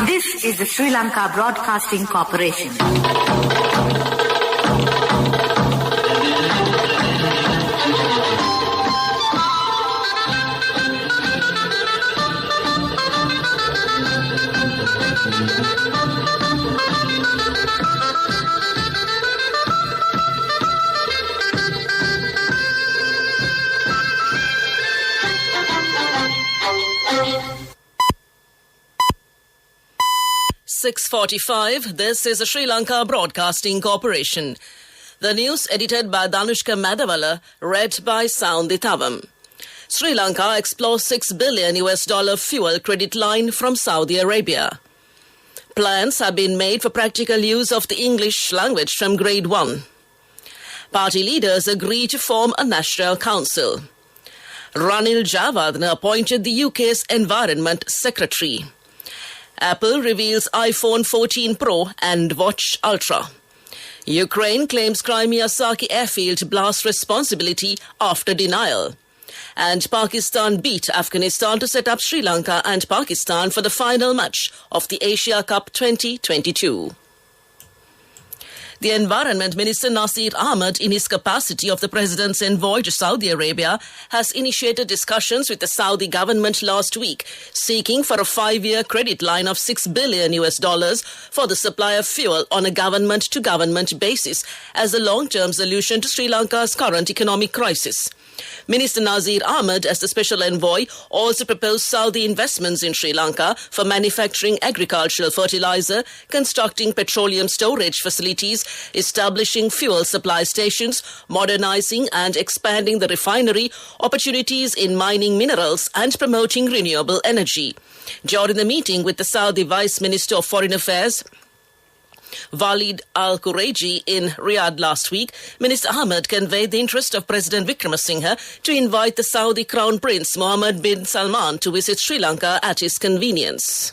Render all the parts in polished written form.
This is the Sri Lanka Broadcasting Corporation. .45, this is the Sri Lanka Broadcasting Corporation. The news edited by Danushka Madavala, read by Soundi Thavam. Sri Lanka explores $6 billion fuel credit line from Saudi Arabia. Plans have been made for practical use of the English language from grade 1. Party leaders agree to form a national council. Ranil Javadna appointed the UK's Environment Secretary. Apple reveals iPhone 14 Pro and Watch Ultra. Ukraine claims Crimea Saki airfield blast responsibility after denial. And Pakistan beat Afghanistan to set up Sri Lanka and Pakistan for the final match of the Asia Cup 2022. The Environment Minister Nasir Ahmed, in his capacity of the President's envoy to Saudi Arabia, has initiated discussions with the Saudi government last week, seeking for a 5-year credit line of $6 billion for the supply of fuel on a government-to-government basis as a long-term solution to Sri Lanka's current economic crisis. Minister Nasir Ahmed, as the special envoy, also proposed Saudi investments in Sri Lanka for manufacturing agricultural fertilizer, constructing petroleum storage facilities, establishing fuel supply stations, modernizing and expanding the refinery, opportunities in mining minerals and promoting renewable energy. During the meeting with the Saudi Vice Minister of Foreign Affairs, Walid Al-Quraiji in Riyadh last week, Minister Ahmed conveyed the interest of President Wickremesinghe to invite the Saudi Crown Prince Mohammed bin Salman to visit Sri Lanka at his convenience.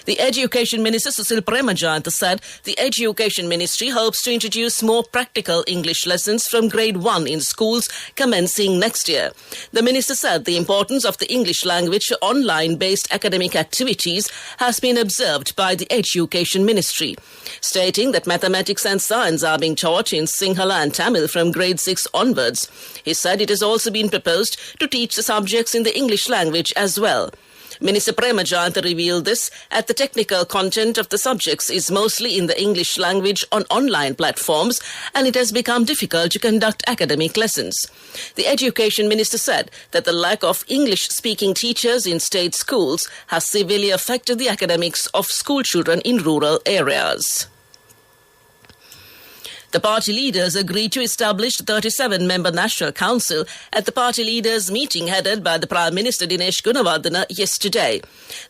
The Education Minister Susil Premajayantha said the Education Ministry hopes to introduce more practical English lessons from grade 1 in schools commencing next year. The minister said the importance of the English language to online-based academic activities has been observed by the Education Ministry, stating that mathematics and science are being taught in Sinhala and Tamil from grade 6 onwards. He said it has also been proposed to teach the subjects in the English language as well. Minister Premajayantha revealed this at the technical content of the subjects is mostly in the English language on online platforms, and it has become difficult to conduct academic lessons. The Education Minister said that the lack of English-speaking teachers in state schools has severely affected the academics of school children in rural areas. The party leaders agreed to establish the 37-member National Council at the party leaders' meeting headed by the Prime Minister Dinesh Gunawardena yesterday.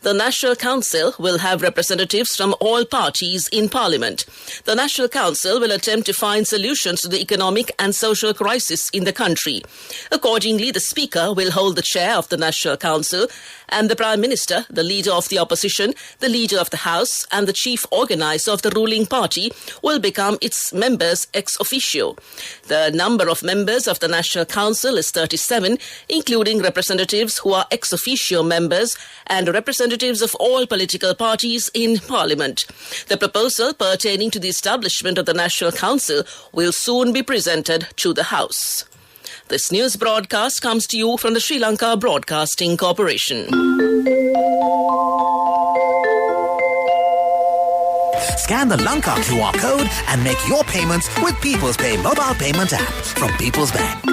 The National Council will have representatives from all parties in Parliament. The National Council will attempt to find solutions to the economic and social crisis in the country. Accordingly, the Speaker will hold the chair of the National Council, and the Prime Minister, the Leader of the Opposition, the Leader of the House, and the Chief Organiser of the ruling party will become its members ex officio. The number of members of the National Council is 37, including representatives who are ex officio members and representatives of all political parties in Parliament. The proposal pertaining to the establishment of the National Council will soon be presented to the House. This news broadcast comes to you from the Sri Lanka Broadcasting Corporation. Scan the Lanka QR code and make your payments with People's Pay mobile payment app from People's Bank.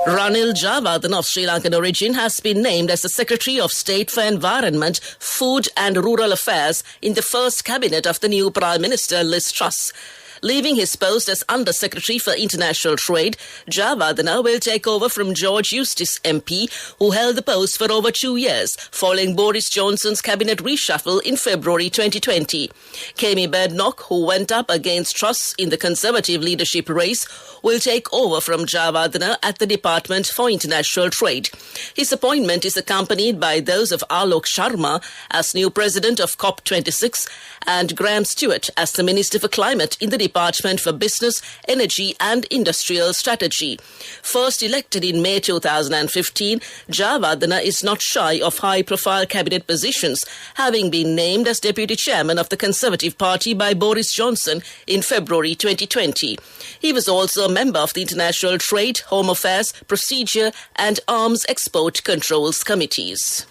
Ranil Javadna of Sri Lankan origin has been named as the Secretary of State for Environment, Food and Rural Affairs in the first cabinet of the new Prime Minister Liz Truss. Leaving his post as Under Secretary for International Trade, Javadna will take over from George Eustice MP, who held the post for over 2 years, following Boris Johnson's cabinet reshuffle in February 2020. Kemi Badenoch, who went up against Truss in the Conservative leadership race, will take over from Javadna at the Department for International Trade. His appointment is accompanied by those of Alok Sharma as new president of COP26 and Graham Stewart as the Minister for Climate in the Department for Business, Energy and Industrial Strategy. First elected in May 2015, Jayawardena is not shy of high-profile cabinet positions, having been named as Deputy Chairman of the Conservative Party by Boris Johnson in February 2020. He was also a member of the International Trade, Home Affairs, Procedure and Arms Export Controls Committees.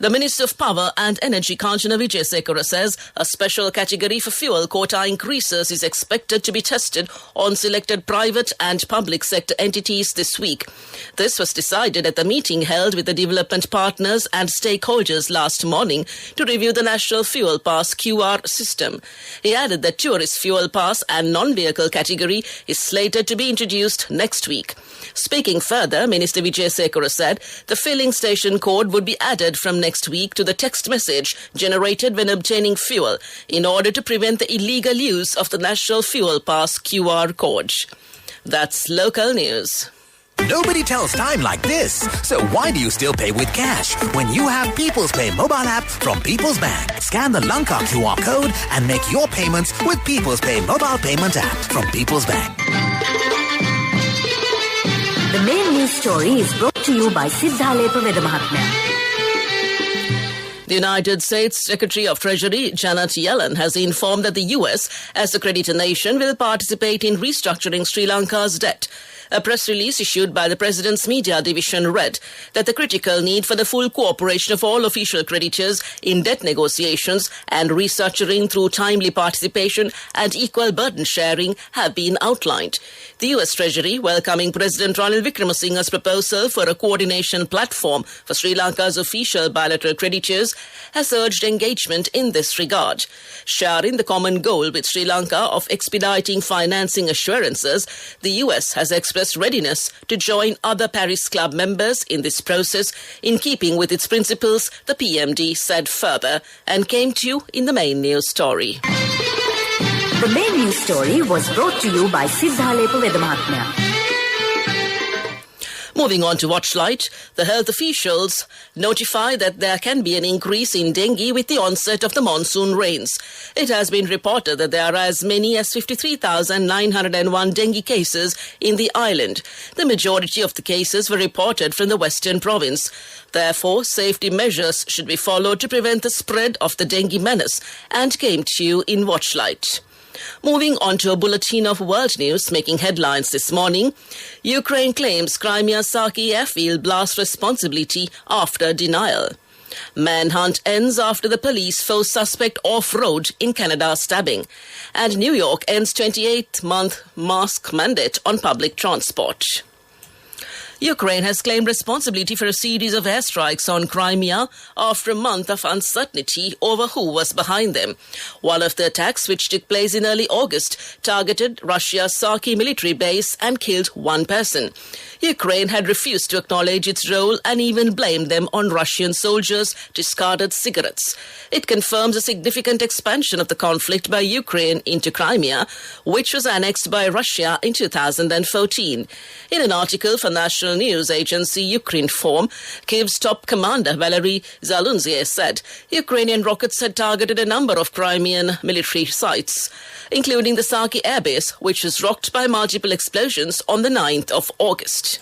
The Minister of Power and Energy, Kanchana Vijayasekara, says a special category for fuel quota increases is expected to be tested on selected private and public sector entities this week. This was decided at the meeting held with the development partners and stakeholders last morning to review the National Fuel Pass QR system. He added that Tourist Fuel Pass and non-vehicle category is slated to be introduced next week. Speaking further, Minister Vijayasekara said the filling station code would be added from next week to the text message generated when obtaining fuel in order to prevent the illegal use of the National Fuel Pass QR code. That's local news. Nobody tells time like this. So why do you still pay with cash when you have People's Pay mobile app from People's Bank? Scan the Lanka QR code and make your payments with People's Pay mobile payment app from People's Bank. The main news story is brought to you by Siddhalepa Vedamahatmya. The United States Secretary of Treasury, Janet Yellen, has informed that the U.S., as a creditor nation, will participate in restructuring Sri Lanka's debt. A press release issued by the President's Media Division read that the critical need for the full cooperation of all official creditors in debt negotiations and restructuring through timely participation and equal burden sharing have been outlined. The U.S. Treasury, welcoming President Ranil Wickremesinghe's proposal for a coordination platform for Sri Lanka's official bilateral creditors, has urged engagement in this regard. Sharing the common goal with Sri Lanka of expediting financing assurances, the U.S. has expressed readiness to join other Paris Club members in this process in keeping with its principles, the PMD said further, and came to you in the main news story. The main news story was brought to you by Siddhalepa Vedamahatmya. Moving on to Watchlight, the health officials notify that there can be an increase in dengue with the onset of the monsoon rains. It has been reported that there are as many as 53,901 dengue cases in the island. The majority of the cases were reported from the western province. Therefore, safety measures should be followed to prevent the spread of the dengue menace, and came to you in Watchlight. Moving on to a bulletin of world news making headlines this morning. Ukraine claims Crimea's Saki airfield blast responsibility after denial. Manhunt ends after the police force suspect off-road in Canada stabbing. And New York ends 28-month mask mandate on public transport. Ukraine has claimed responsibility for a series of airstrikes on Crimea after a month of uncertainty over who was behind them. One of the attacks, which took place in early August, targeted Russia's Saki military base and killed one person. Ukraine had refused to acknowledge its role and even blamed them on Russian soldiers' discarded cigarettes. It confirms a significant expansion of the conflict by Ukraine into Crimea, which was annexed by Russia in 2014. In an article for national news agency Ukrinform, Kyiv's top commander Valery Zalunzye said Ukrainian rockets had targeted a number of Crimean military sites, including the Saki airbase, which was rocked by multiple explosions on the 9th of August.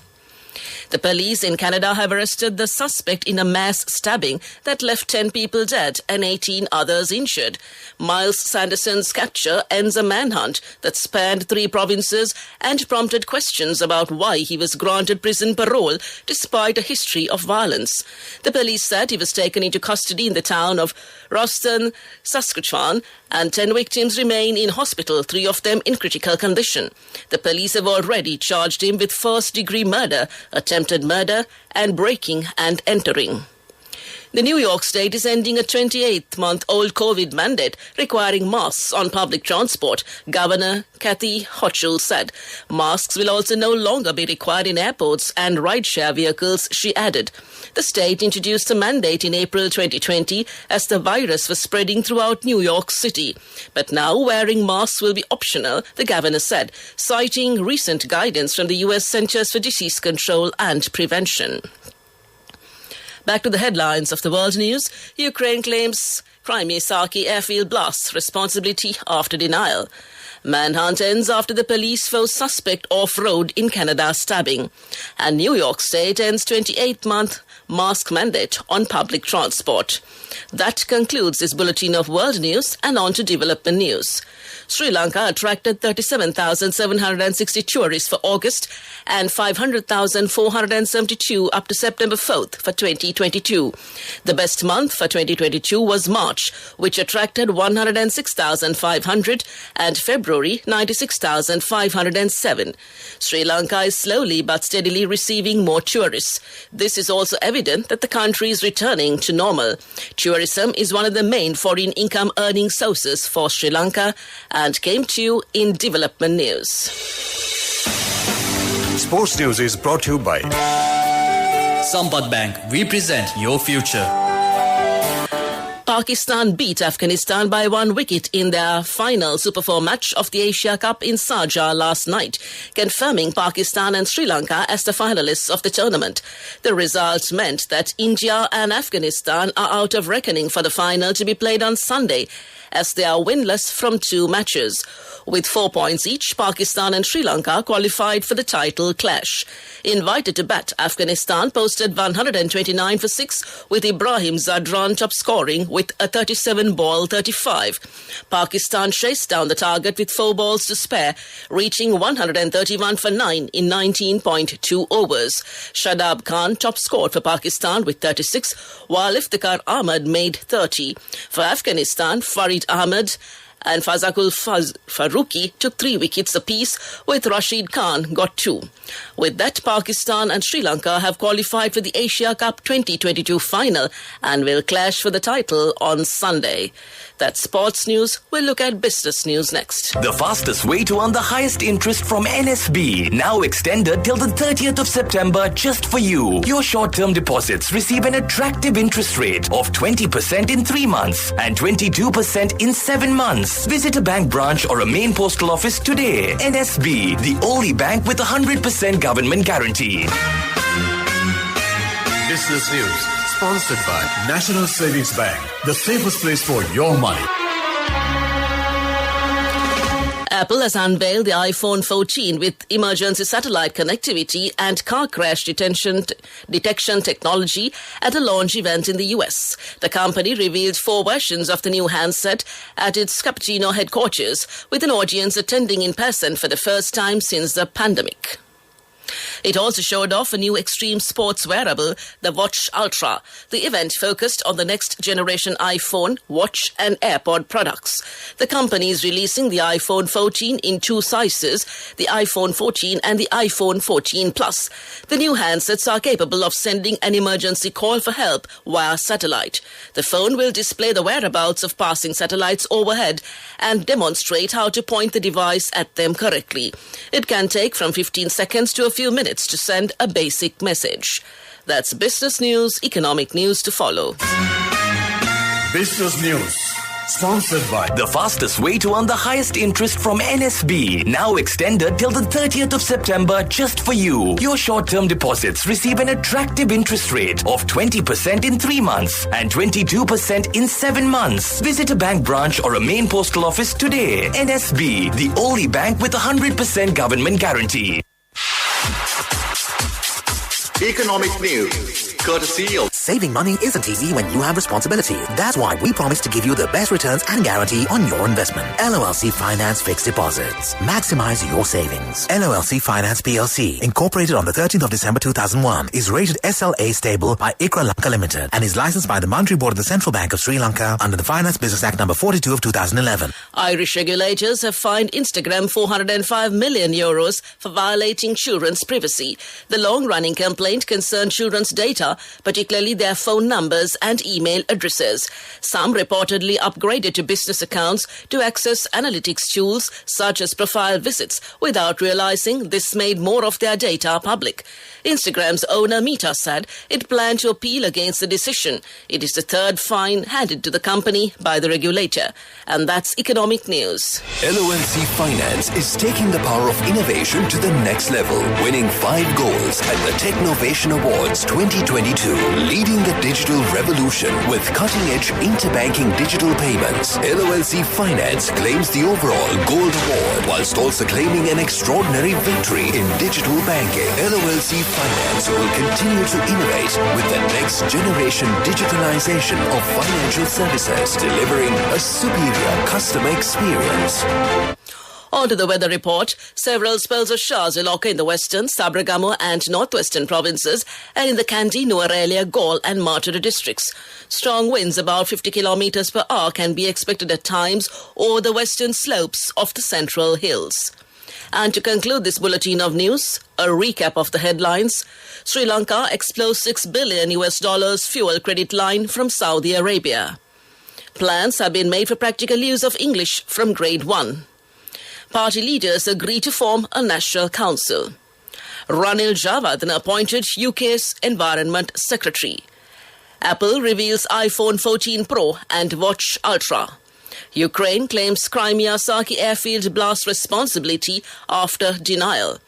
The police in Canada have arrested the suspect in a mass stabbing that left 10 people dead and 18 others injured. Miles Sanderson's capture ends a manhunt that spanned 3 provinces and prompted questions about why he was granted prison parole despite a history of violence. The police said he was taken into custody in the town of Roston, Saskatchewan, and 10 victims remain in hospital, 3 of them in critical condition. The police have already charged him with first-degree murder, attempted murder, and breaking and entering. The New York State is ending a 28-month-old COVID mandate requiring masks on public transport, Governor Kathy Hochul said. Masks will also no longer be required in airports and rideshare vehicles, she added. The state introduced a mandate in April 2020 as the virus was spreading throughout New York City. But now wearing masks will be optional, the governor said, citing recent guidance from the U.S. Centers for Disease Control and Prevention. Back to the headlines of the world news. Ukraine claims Crimea Saki airfield blasts responsibility after denial. Manhunt ends after the police found suspect off-road in Canada stabbing. And New York State ends 28-month mask mandate on public transport. That concludes this bulletin of world news, and on to development news. Sri Lanka attracted 37,760 tourists for August and 500,472 up to September 4th for 2022. The best month for 2022 was March, which attracted 106,500, and February 96,507. Sri Lanka is slowly but steadily receiving more tourists. This is also evident that the country is returning to normal. Tourism is one of the main foreign income earning sources for Sri Lanka, and came to you in development news. Sports news is brought to you by Sampath Bank. We present your future. Pakistan beat Afghanistan by 1 wicket in their final Super 4 match of the Asia Cup in Sharjah last night, confirming Pakistan and Sri Lanka as the finalists of the tournament. The result meant that India and Afghanistan are out of reckoning for the final to be played on Sunday, as they are winless from 2 matches. With 4 points each, Pakistan and Sri Lanka qualified for the title clash. Invited to bat, Afghanistan posted 129 for 6, with Ibrahim Zadran top scoring with a 37-ball 35. Pakistan chased down the target with 4 balls to spare, reaching 131 for 9 in 19.2 overs. Shadab Khan top scored for Pakistan with 36, while Iftikhar Ahmed made 30. For Afghanistan, Farid Ahmed and Fazakul Farooqi took 3 wickets apiece, with Rashid Khan got 2. With that, Pakistan and Sri Lanka have qualified for the Asia Cup 2022 final and will clash for the title on Sunday. That's sports news. We'll look at business news next. The fastest way to earn the highest interest from NSB, now extended till the 30th of September just for you. Your short-term deposits receive an attractive interest rate of 20% in 3 months and 22% in 7 months. Visit a bank branch or a main postal office today. NSB, the only bank with 100% government guarantee. Business news sponsored by National Savings Bank, the safest place for your money. Apple has unveiled the iPhone 14 with emergency satellite connectivity and car crash detection technology at a launch event in the US. The company revealed 4 versions of the new handset at its Cupertino headquarters, with an audience attending in person for the first time since the pandemic. It also showed off a new extreme sports wearable, the Watch Ultra. The event focused on the next generation iPhone, Watch and AirPod products. The company is releasing the iPhone 14 in 2 sizes, the iPhone 14 and the iPhone 14 Plus. The new handsets are capable of sending an emergency call for help via satellite. The phone will display the whereabouts of passing satellites overhead and demonstrate how to point the device at them correctly. It can take from 15 seconds to a few minutes to send a basic message. That's business news, economic news to follow. Business news sponsored by The fastest way to earn the highest interest from NSB, now extended till the 30th of September just for you. Your short-term deposits receive an attractive interest rate of 20% in 3 months and 22% in 7 months. Visit a bank branch or a main postal office today. NSB, the only bank with 100% government guarantee. Economic news, courtesy of Saving money isn't easy when you have responsibility. That's why we promise to give you the best returns and guarantee on your investment. LOLC Finance Fixed Deposits. Maximize your savings. LOLC Finance PLC, incorporated on the 13th of December 2001, is rated SLA stable by ICRA Lanka Limited and is licensed by the Monetary Board of the Central Bank of Sri Lanka under the Finance Business Act number 42 of 2011. Irish regulators have fined Instagram €405 million for violating children's privacy. The long-running complaint concerned children's data, particularly their phone numbers and email addresses. Some reportedly upgraded to business accounts to access analytics tools such as profile visits without realizing this made more of their data public. Instagram's owner Meta said it planned to appeal against the decision. It is the 3rd fine handed to the company by the regulator. And that's economic news. LOLC Finance is taking the power of innovation to the next level, winning 5 goals at the Technovation Awards 2022. leading the digital revolution with cutting-edge interbanking digital payments. LOLC Finance claims the overall gold award whilst also claiming an extraordinary victory in digital banking. LOLC Finance will continue to innovate with the next generation digitalization of financial services, delivering a superior customer experience. On to the weather report. Several spells of showers will occur in the western, Sabragamo and northwestern provinces and in the Kandy, Nuwara, Gaul and Martuda districts. Strong winds about 50 kilometers per hour can be expected at times over the western slopes of the central hills. And to conclude this bulletin of news, a recap of the headlines. Sri Lanka explodes $6 billion fuel credit line from Saudi Arabia. Plans have been made for practical use of English from grade 1. Party leaders agree to form a national council. Ranil Javadhan appointed UK's Environment Secretary. Apple reveals iPhone 14 Pro and Watch Ultra. Ukraine claims Crimea Saki airfield blast responsibility after denial.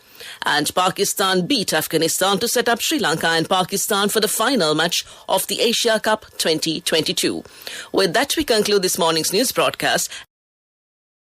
And Pakistan beat Afghanistan to set up Sri Lanka and Pakistan for the final match of the Asia Cup 2022. With that, we conclude this morning's news broadcast.